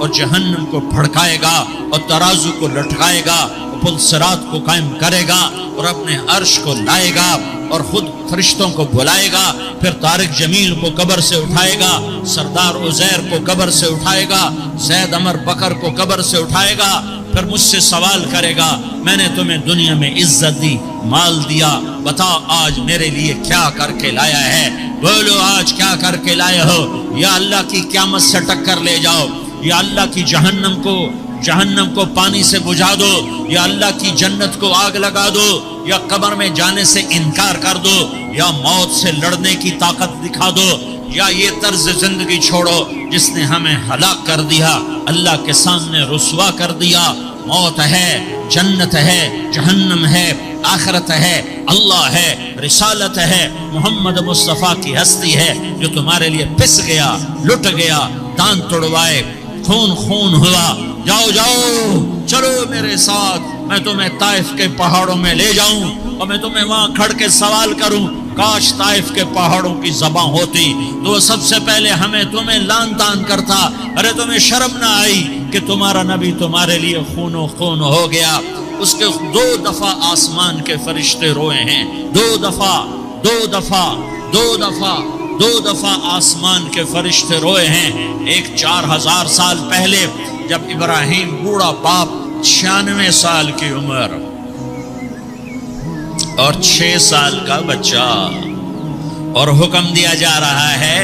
اور جہنم کو بھڑکائے گا اور ترازو کو لٹکائے گا، پل صراط کو قائم کرے گا اور اپنے عرش کو لائے گا اور خود فرشتوں کو بلائے گا، پھر طارق جمیل کو قبر سے اٹھائے گا، سردار عزیر کو قبر سے اٹھائے گا، زید عمر بکر کو قبر سے اٹھائے گا، پھر مجھ سے سوال کرے گا میں نے تمہیں دنیا میں عزت دی، مال دیا، بتا آج میرے لیے کیا کر کے لایا ہے؟ بولو آج کیا کر کے لائے ہو؟ یا اللہ کی قیامت سے ٹکر لے جاؤ، یا اللہ کی جہنم کو پانی سے بجھا دو، یا اللہ کی جنت کو آگ لگا دو، یا قبر میں جانے سے انکار کر دو، یا موت سے لڑنے کی طاقت دکھا دو، یا یہ طرز زندگی چھوڑو جس نے ہمیں ہلاک کر دیا، اللہ کے سامنے رسوا کر دیا۔ موت ہے، جنت ہے، جہنم ہے، آخرت ہے، اللہ ہے، رسالت ہے، محمد مصطفیٰ کی ہستی ہے جو تمہارے لیے پس گیا، لٹ گیا، دان توڑوائے، خون ہوا۔ جاؤ چلو میرے ساتھ، میں تمہیں طائف کے پہاڑوں میں لے جاؤں اور میں تمہیں وہاں کھڑ کے سوال کروں، کاش طائف کے پہاڑوں کی زباں ہوتی تو سب سے پہلے تمہیں لان تان کرتا۔ ارے تمہیں شرم نہ آئی کہ تمہارا نبی تمہارے لیے خون و خون ہو گیا؟ اس کے 2 دفعہ آسمان کے فرشتے روئے ہیں، 2 دفعہ آسمان کے فرشتے روئے ہیں۔ ایک 4000 سال پہلے جب ابراہیم بوڑھا باپ، 96 سال کی عمر اور 6 سال کا بچہ، اور حکم دیا جا رہا ہے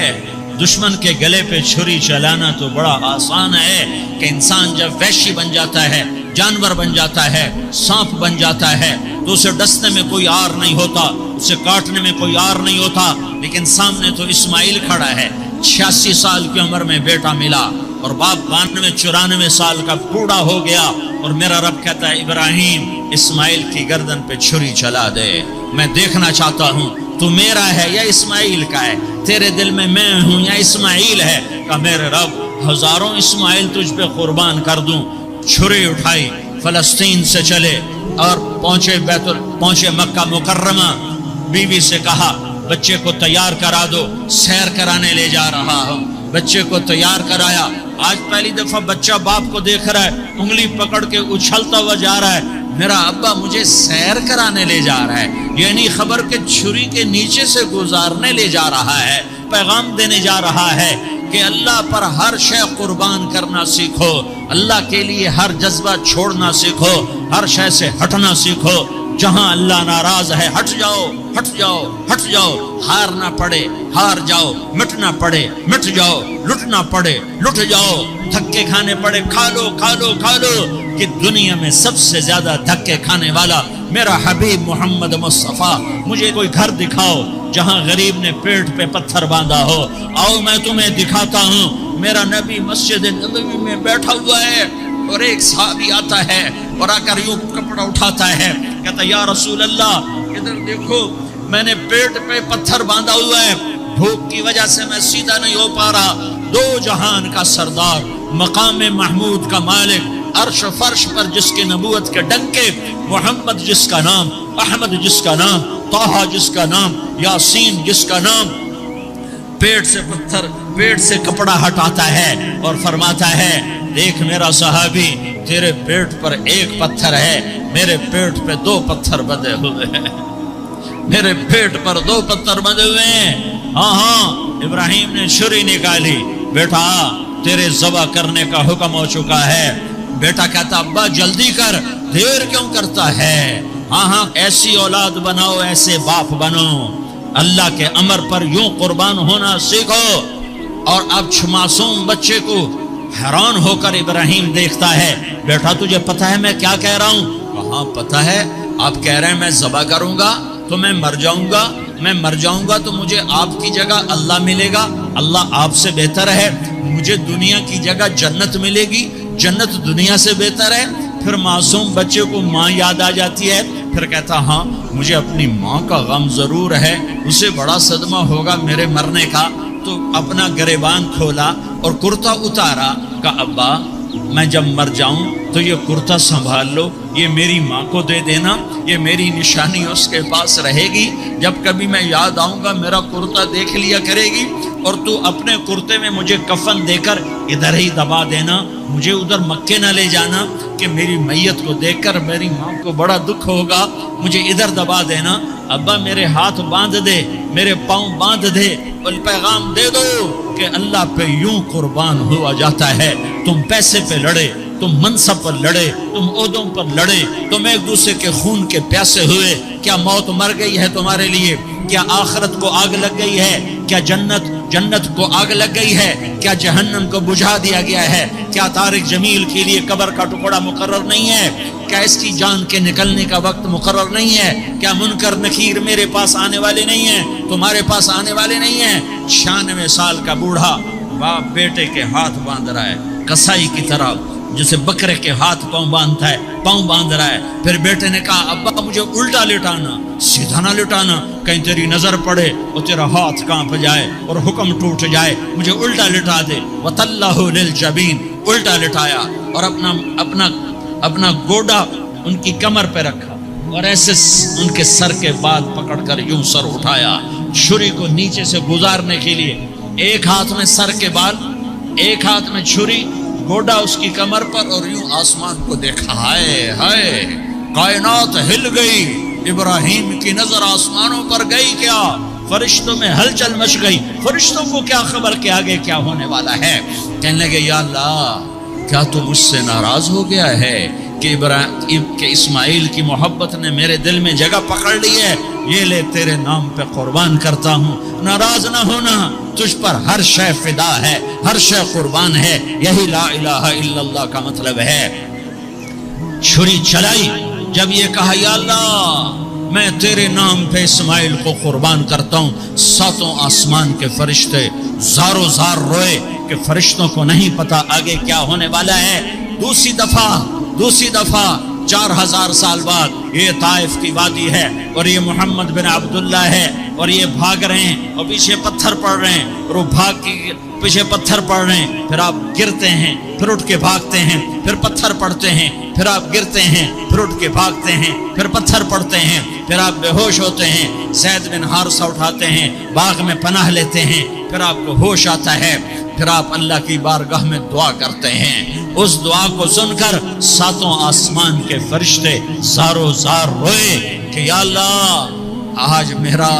دشمن کے گلے پہ چھری چلانا تو بڑا آسان ہے کہ انسان جب وحشی بن جاتا ہے، جانور بن جاتا ہے، سانپ بن جاتا ہے تو اسے ڈسنے میں کوئی آر نہیں ہوتا، اسے کاٹنے میں کوئی آر نہیں ہوتا، لیکن سامنے تو اسماعیل کھڑا ہے، 86 سال کی عمر میں بیٹا ملا اور باپ 92-94 سال کا بوڑھا ہو گیا، اور میرا رب کہتا ہے ابراہیم اسماعیل کی گردن پہ چھری چلا دے، میں دیکھنا چاہتا ہوں تو میرا ہے یا اسماعیل کا ہے، تیرے دل میں میں ہوں یا اسماعیل ہے؟ کہ میرے رب ہزاروں اسماعیل تجھ پہ قربان کر دوں۔ چھری اٹھائی، فلسطین سے چلے اور پہنچے مکہ مکرمہ، بیوی سے کہا بچے کو تیار کرا دو، سیر کرانے لے جا رہا ہوں۔ بچے کو تیار کرایا، آج پہلی دفعہ بچہ باپ کو دیکھ رہا ہے، انگلی پکڑ کے اچھلتا ہوا جا رہا ہے، میرا ابا مجھے سیر کرانے لے جا رہا ہے، یعنی خبر کے چھری کے نیچے سے گزارنے لے جا رہا ہے، پیغام دینے جا رہا ہے کہ اللہ پر ہر شے قربان کرنا سیکھو، اللہ کے لیے ہر جذبہ چھوڑنا سیکھو، ہر شے سے ہٹنا سیکھو، جہاں اللہ ناراض ہے ہٹ جاؤ، ہار نہ پڑے ہار جاؤ، مٹنا پڑے مٹ جاؤ، لٹنا پڑے لٹ جاؤ، دھکے کھانے پڑے کھا لو کہ دنیا میں سب سے زیادہ دھکے کھانے والا میرا حبیب محمد مصطفیٰ۔ مجھے کوئی گھر دکھاؤ جہاں غریب نے پیٹ پہ پتھر باندھا ہو، آؤ میں تمہیں دکھاتا ہوں۔ میرا نبی مسجد نبوی میں بیٹھا ہوا ہے اور ایک صحابی آتا ہے اور آ کر یوں کپڑا اٹھاتا ہے، کہتا یا رسول اللہ ادھر دیکھو، میں نے پیٹ پہ پتھر باندھا ہوا ہے، بھوک کی وجہ سے میں سیدھا نہیں ہو پا رہا۔ 2 جہان کا سردار، مقام محمود کا مالک، عرش فرش پر جس کے نبوت کے ڈنکے، محمد جس کا نام، احمد جس کا نام، طہ جس کا نام، یاسین جس کا نام، پیٹ سے کپڑا ہٹاتا ہے اور فرماتا ہے دیکھ میرا صحابی، تیرے پیٹ پر 1 پتھر ہے، میرے پیٹ پہ 2 پتھر بندھے ہوئے ہیں، میرے پیٹ پر 2 پتھر بندھے ہوئے ہیں۔ ہاں ابراہیم نے چھری نکالی، بیٹا تیرے ذبح کرنے کا حکم ہو چکا ہے۔ بیٹا کہتا ابا جلدی کر، دیر کیوں کرتا ہے؟ ہاں ایسی اولاد بناؤ، ایسے باپ بنو، اللہ کے امر پر یوں قربان ہونا سیکھو۔ اور اب معصوم بچے کو حیران ہو کر ابراہیم دیکھتا ہے، بیٹا تجھے پتہ ہے میں کیا کہہ رہا ہوں؟ کہاں پتہ ہے، آپ کہہ رہے ہیں میں ذبح کروں گا تو میں مر جاؤں گا تو مجھے آپ کی جگہ اللہ ملے گا، اللہ آپ سے بہتر ہے، مجھے دنیا کی جگہ جنت ملے گی، جنت دنیا سے بہتر ہے۔ پھر معصوم بچے کو ماں یاد آ جاتی ہے، پھر کہتا ہاں مجھے اپنی ماں کا غم ضرور ہے، اسے بڑا صدمہ ہوگا میرے مرنے کا۔ تو اپنا گریبان کھولا اور کرتا اتارا، کہا ابا میں جب مر جاؤں تو یہ کرتا سنبھال لو، یہ میری ماں کو دے دینا، یہ میری نشانی اس کے پاس رہے گی، جب کبھی میں یاد آؤں گا میرا کرتا دیکھ لیا کرے گی، اور تو اپنے کرتے میں مجھے کفن دے کر ادھر ہی دبا دینا، مجھے ادھر مکے نہ لے جانا کہ میری میت کو دیکھ کر میری ماں کو بڑا دکھ ہوگا، مجھے ادھر دبا دینا۔ ابا میرے ہاتھ باندھ دے، میرے پاؤں باندھ دے، اور پیغام دے دو کہ اللہ پہ یوں قربان ہوا جاتا ہے۔ تم پیسے پہ لڑے، تم منصب پر لڑے، تم عہدوں پر لڑے، تم ایک دوسرے کے خون کے پیاسے ہوئے، کیا موت مر گئی ہے تمہارے لیے؟ کیا آخرت کو آگ لگ گئی ہے؟ کیا جنت کو آگ لگ گئی ہے؟ کیا جہنم کو بجھا دیا گیا ہے؟ کیا طارق جمیل کے لیے قبر کا ٹکڑا مقرر نہیں ہے؟ کیا اس کی جان کے نکلنے کا وقت مقرر نہیں ہے؟ کیا منکر نکیر میرے پاس آنے والے نہیں ہیں، تمہارے پاس آنے والے نہیں ہیں؟ 96 سال کا بوڑھا باپ بیٹے کے ہاتھ باندھ رہا ہے کسائی کی طرح، جسے بکرے کے ہاتھ پاؤں باندھتا ہے، پاؤں باندھ رہا ہے۔ پھر بیٹے نے کہا ابا مجھے الٹا لٹانا، سیدھا نہ لٹانا، کہیں تیری نظر پڑے اور تیرا ہاتھ کانپ جائے اور حکم ٹوٹ جائے، مجھے الٹا لٹا دے۔ وَتَلَّهُ لِلْجَبِينِ، الٹا لٹایا اور اپنا گوڈا ان کی کمر پہ رکھا اور ایسے ان کے سر کے بال پکڑ کر یوں سر اٹھایا، چھری کو نیچے سے گزارنے کے لیے، ایک ہاتھ میں سر کے بال، ایک ہاتھ میں چھری، گوڈا اس کی کمر پر، اور یوں آسمان کو دیکھا۔ ہائے ہائے، کائنات ہل گئی، ابراہیم کی نظر آسمانوں پر گئی، کیا فرشتوں میں ہلچل مچ گئی، فرشتوں کو کیا خبر کہ آگے کیا ہونے والا ہے؟ کہنے لگے یا اللہ کیا تو مجھ سے ناراض ہو گیا ہے کہ اسماعیل کی محبت نے میرے دل میں جگہ پکڑ لی ہے؟ یہ لے تیرے نام پہ قربان کرتا ہوں۔ ناراض نہ ہونا، تجھ پر ہر شے فدا ہے، ہر شے قربان ہے، یہی لا الہ الا اللہ کا مطلب ہے۔ چھری چلائی، جب یہ کہا یا اللہ میں تیرے نام پہ اسماعیل کو قربان کرتا ہوں، ساتوں آسمان کے فرشتے زاروں زار روئے کہ فرشتوں کو نہیں پتا آگے کیا ہونے والا ہے۔ دوسری دفعہ 4000 سال بعد یہ طائف کی وادی ہے اور یہ محمد بن عبداللہ ہے اور یہ بھاگ رہے ہیں اور پیچھے پتھر پڑ رہے ہیں، اور وہ بھاگ کے پیچھے پتھر پڑ رہے ہیں، پھر آپ گرتے ہیں، پھر اٹھ کے بھاگتے ہیں، پھر پتھر پڑتے ہیں، پھر آپ گرتے ہیں، پھر اٹھ کے بھاگتے ہیں، پھر پتھر پڑتے ہیں، پھر آپ بے ہوش ہوتے ہیں، زید بن حارثہ اٹھاتے ہیں، باغ میں پناہ لیتے ہیں، پھر آپ کو ہوش آتا ہے، پھر آپ اللہ کی بارگاہ میں دعا کرتے ہیں۔ اس دعا کو سن کر ساتوں آسمان کے فرشتے زاروں زار روئے کہ یا اللہ آج میرا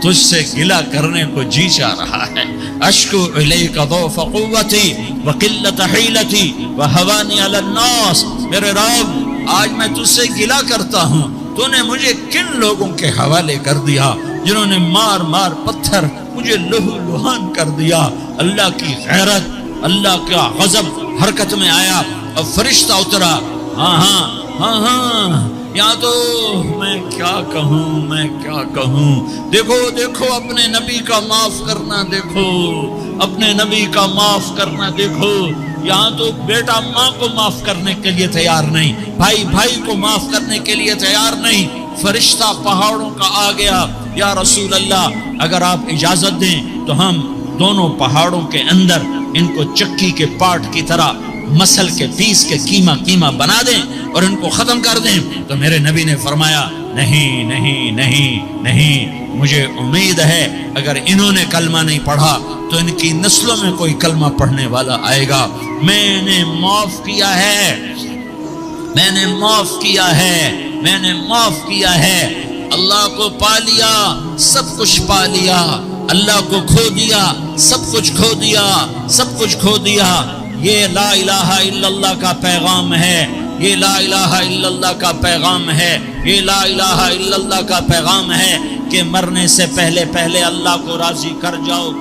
تجھ سے گلہ کرنے کو جی چاہ رہا ہے۔ اشکو الیک ضعف قوتی وقلت حیلتی وہوانی علی الناس، میرے رب آج میں تجھ سے گلہ کرتا ہوں، تو نے مجھے کن لوگوں کے حوالے کر دیا جنہوں نے مار مار پتھر مجھے لہو لہان کر دیا۔ اللہ کی غیرت، اللہ کا غضب حرکت میں آیا اور فرشتہ اترا۔ ہاں یا تو میں کیا کہوں، دیکھو اپنے نبی کا معاف کرنا، دیکھو اپنے نبی کا معاف کرنا، دیکھو یہاں تو بیٹا ماں کو معاف کرنے کے لیے تیار نہیں، بھائی کو معاف کرنے کے لیے تیار نہیں۔ فرشتہ پہاڑوں کا آ گیا، یا رسول اللہ اگر آپ اجازت دیں تو ہم دونوں پہاڑوں کے اندر ان کو چکی کے پاٹ کی طرح مسل کے پیس کے کیما بنا دیں اور ان کو ختم کر دیں۔ تو میرے نبی نے فرمایا نہیں، مجھے امید ہے اگر انہوں نے کلمہ نہیں پڑھا تو ان کی نسلوں میں کوئی کلمہ پڑھنے والا آئے گا۔ میں نے معاف کیا ہے، اللہ کو پا لیا، سب کچھ پا لیا، اللہ کو کھو دیا، سب کچھ کھو دیا۔ یہ لا الہ الا اللہ کا پیغام ہے، یہ لا الہ الا اللہ کا پیغام ہے، یہ لا الہ الا اللہ کا پیغام ہے کہ مرنے سے پہلے اللہ کو راضی کر جاؤ۔